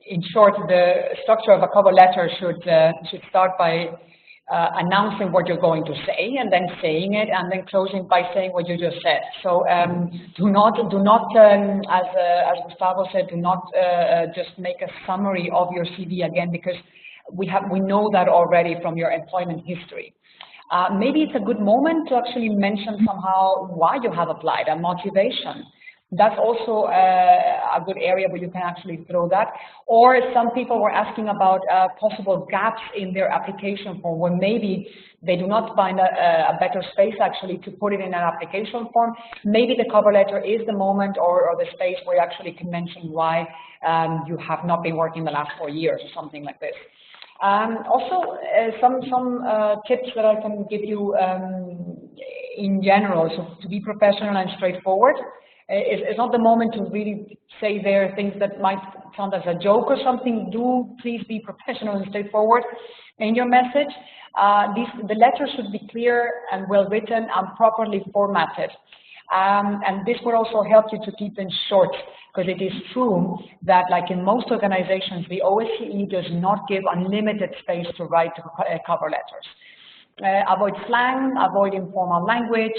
in short, the structure of a cover letter should start by announcing what you're going to say, and then saying it, and then closing by saying what you just said. So do not, as Gustavo said, do not just make a summary of your CV again, because we know that already from your employment history. Maybe it's a good moment to actually mention somehow why you have applied, a motivation. That's also a good area where you can actually throw that. Or some people were asking about possible gaps in their application form, where maybe they do not find a better space actually to put it in an application form. Maybe the cover letter is the moment or the space where you actually can mention why you have not been working the last 4 years or something like this. Also, some tips that I can give you in general, so to be professional and straightforward. It's not the moment to really say there things that might sound as a joke or something. Do please be professional and straightforward in your message. The letter should be clear and well written and properly formatted. And this will also help you to keep them short, because it is true that, like in most organizations, the OSCE does not give unlimited space to write cover letters. Avoid slang, avoid informal language,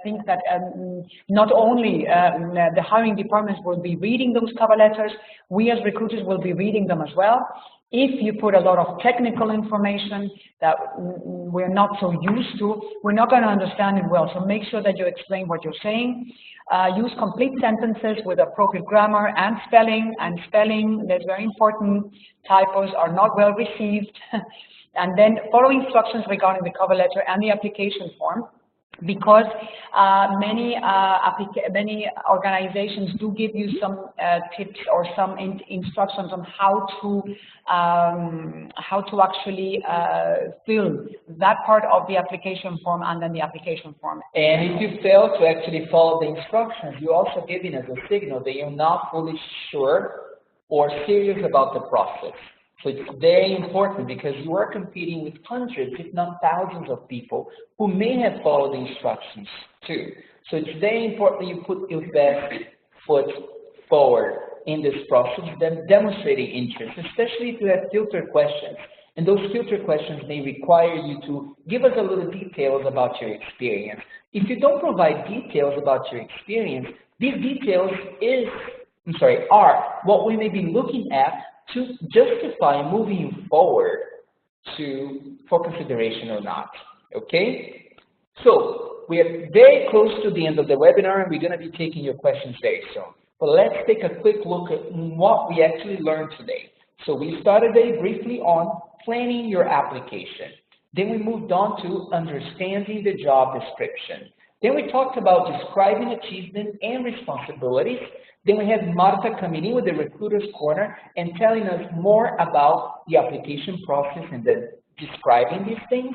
think that not only the hiring departments will be reading those cover letters, we as recruiters will be reading them as well. If you put a lot of technical information that we're not so used to, we're not going to understand it well. So make sure that you explain what you're saying. Use complete sentences with appropriate grammar and spelling. That's very important. Typos are not well received. And then follow instructions regarding the cover letter and the application form, because many organizations do give you some tips or some instructions on how to actually fill that part of the application form and then the application form. And if you fail to actually follow the instructions, you're also giving us a signal that you're not fully sure or serious about the process. So it's very important, because you are competing with hundreds, if not thousands of people who may have followed the instructions too. So it's very important that you put your best foot forward in this process, then demonstrating interest, especially if you have filtered questions. And those filtered questions may require you to give us a little details about your experience. If you don't provide details about your experience, these details are what we may be looking at to justify moving you forward for consideration or not, okay? So we are very close to the end of the webinar, and we're going to be taking your questions very soon. But let's take a quick look at what we actually learned today. So we started very briefly on planning your application. Then we moved on to understanding the job description. Then we talked about describing achievement and responsibilities. Then we had Marta coming in with the Recruiter's Corner and telling us more about the application process and then describing these things.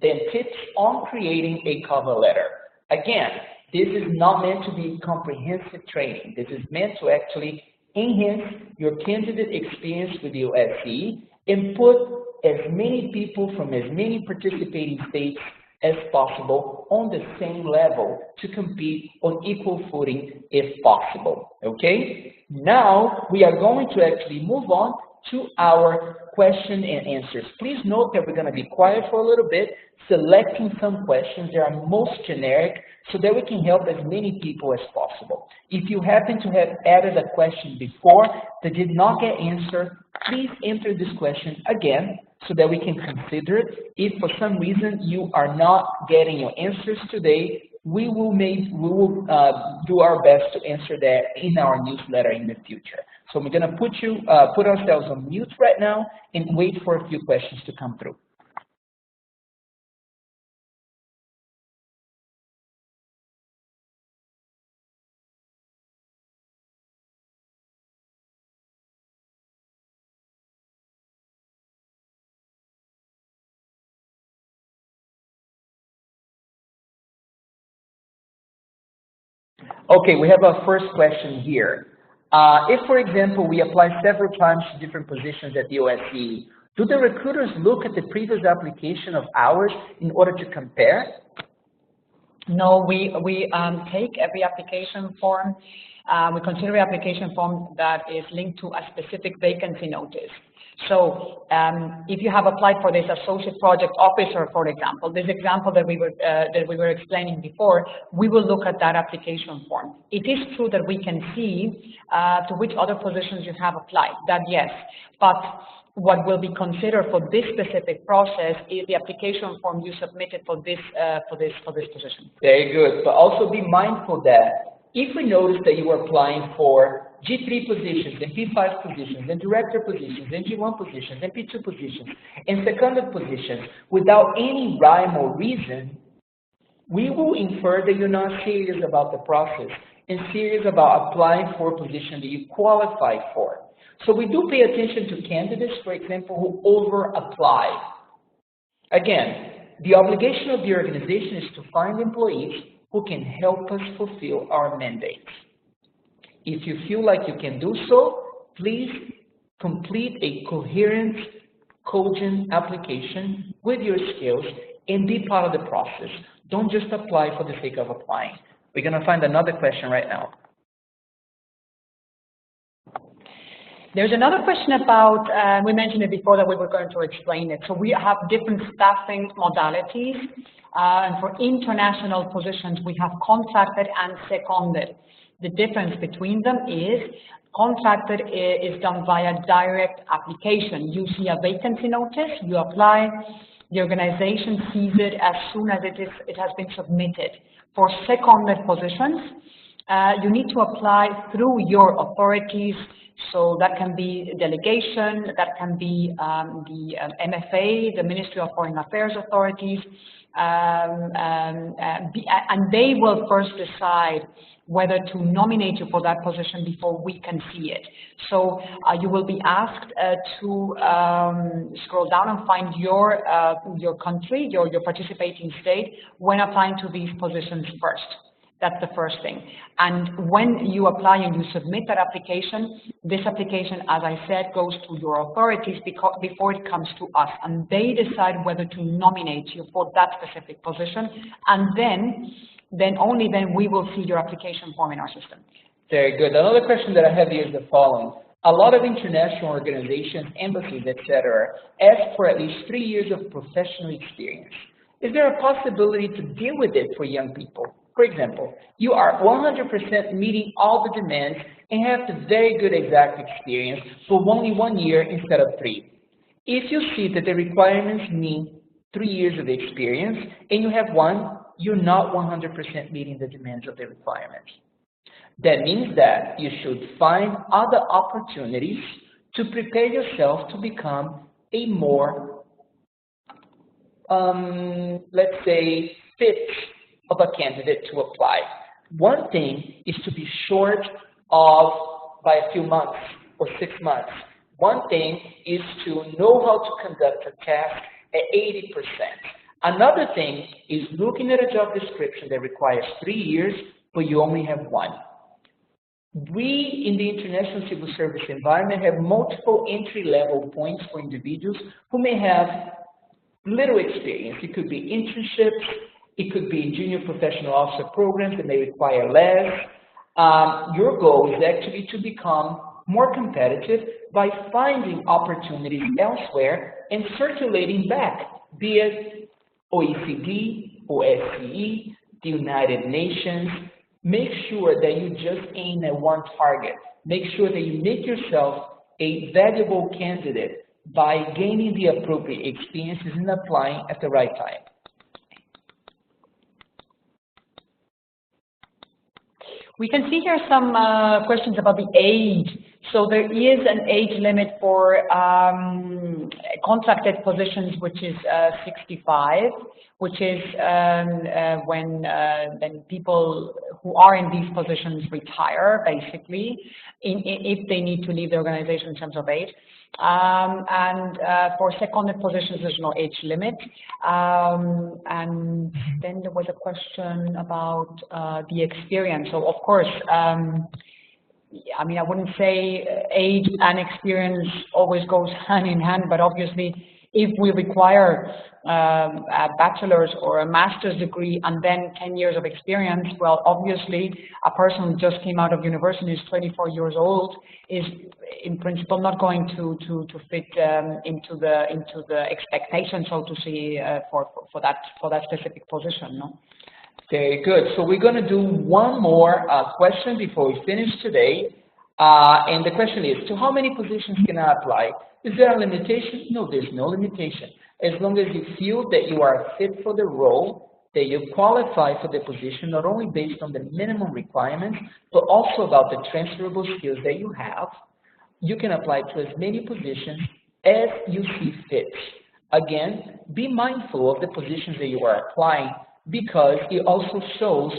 Then tips on creating a cover letter. Again, this is not meant to be comprehensive training. This is meant to actually enhance your candidate experience with the OSCE and put as many people from as many participating states as possible on the same level to compete on equal footing if possible, okay? Now, we are going to actually move on to our question and answers. Please note that we're going to be quiet for a little bit, selecting some questions that are most generic so that we can help as many people as possible. If you happen to have added a question before that did not get answered, please enter this question again so that we can consider it. If for some reason you are not getting your answers today, we will do our best to answer that in our newsletter in the future. So we're going to put ourselves on mute right now and wait for a few questions to come through. Okay, we have our first question here. If, for example, we apply several times to different positions at the OSCE, do the recruiters look at the previous application of ours in order to compare? No, we take every application form. We consider the application form that is linked to a specific vacancy notice. So if you have applied for this associate project officer, for example, this example that we were explaining before, we will look at that application form. It is true that we can see to which other positions you have applied. That yes, but what will be considered for this specific process is the application form you submitted for this position. Very good. But also be mindful that if we notice that you are applying for G3 positions and P5 positions and director positions and G1 positions and P2 positions and seconded positions without any rhyme or reason, we will infer that you're not serious about the process and serious about applying for a position that you qualify for. So we do pay attention to candidates, for example, who over-apply. Again, the obligation of the organization is to find employees who can help us fulfill our mandates. If you feel like you can do so, please complete a coherent, cogent application with your skills and be part of the process. Don't just apply for the sake of applying. We're going to find another question right now. There's another question about, we mentioned it before that we were going to explain it. So we have different staffing modalities. And for international positions, we have contracted and seconded. The difference between them is contracted is done via direct application. You see a vacancy notice, you apply, the organization sees it as soon as it has been submitted. For seconded positions, you need to apply through your authorities. So that can be delegation, that can be the MFA, the Ministry of Foreign Affairs authorities, and they will first decide whether to nominate you for that position before we can see it. So you will be asked to scroll down and find your country, your participating state, when applying to these positions first. That's the first thing. And when you apply and you submit that application, this application, as I said, goes to your authorities before it comes to us. And they decide whether to nominate you for that specific position. And then only then we will see your application form in our system. Very good. Another question that I have here is the following. A lot of international organizations, embassies, etc., ask for at least 3 years of professional experience. Is there a possibility to deal with it for young people? For example, you are 100% meeting all the demands and have the very good exact experience for only 1 year instead of 3. If you see that the requirements mean 3 years of experience and you have 1, you're not 100% meeting the demands of the requirements. That means that you should find other opportunities to prepare yourself to become a more, let's say, fit of a candidate to apply. One thing is to be short of by a few months or 6 months. One thing is to know how to conduct a task at 80%. Another thing is looking at a job description that requires 3 years, but you only have 1. We, in the international civil service environment, have multiple entry-level points for individuals who may have little experience. It could be internships, it could be junior professional officer programs that may require less. Your goal is actually to become more competitive by finding opportunities elsewhere and circulating back, be it OECD, OSCE, the United Nations. Make sure that you just aim at one target. Make sure that you make yourself a valuable candidate by gaining the appropriate experiences and applying at the right time. We can see here some questions about the age. So there is an age limit for contracted positions, which is 65, which is when people who are in these positions retire, basically, if they need to leave the organization in terms of age. And for seconded positions, there's no age limit. And then there was a question about the experience. So of course, I mean, I wouldn't say age and experience always goes hand in hand, but obviously if we require a bachelor's or a master's degree and then 10 years of experience, well, obviously a person who just came out of university is 24 years old is in principle not going to fit into the expectation, so to say, for that specific position, no? Very good. So we're going to do one more question before we finish today. And the question is, to how many positions can I apply? Is there a limitation? No, there's no limitation. As long as you feel that you are fit for the role that you qualify for the position not only based on the minimum requirements, but also about the transferable skills that you have. You can apply to as many positions as you see fit. Again, be mindful of the positions that you are applying because it also shows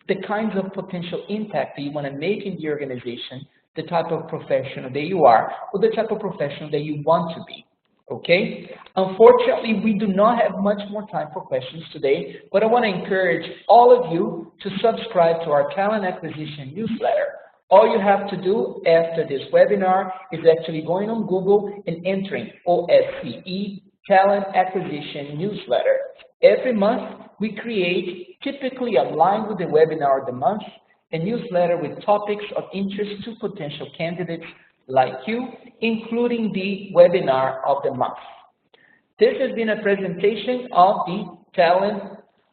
the kinds of potential impact that you want to make in the organization, the type of professional that you are, or the type of professional that you want to be. Okay? Unfortunately, we do not have much more time for questions today, but I want to encourage all of you to subscribe to our talent acquisition newsletter. All you have to do after this webinar is actually going on Google and entering OSCE Talent Acquisition Newsletter. Every month, we create, typically aligned with the webinar of the month, a newsletter with topics of interest to potential candidates like you, including the webinar of the month. This has been a presentation of the Talent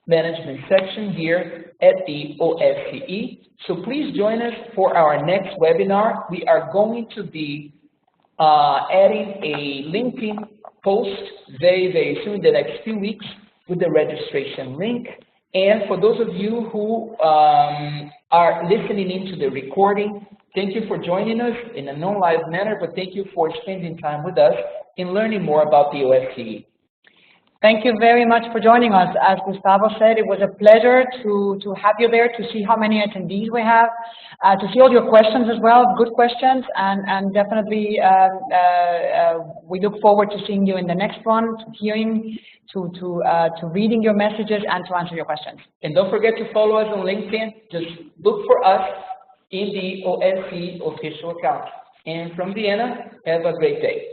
Management section here at the OSCE. So please join us for our next webinar. We are going to be adding a LinkedIn post very, very soon, the next few weeks, with the registration link. And for those of you who are listening into the recording, thank you for joining us in a non-live manner, but thank you for spending time with us in learning more about the OSCE. Thank you very much for joining us. As Gustavo said, it was a pleasure to have you there, to see how many attendees we have, to see all your questions as well, good questions, and definitely we look forward to seeing you in the next one, to hearing, to reading your messages, and to answer your questions. And don't forget to follow us on LinkedIn. Just look for us in the OSCE official account. And from Vienna, have a great day.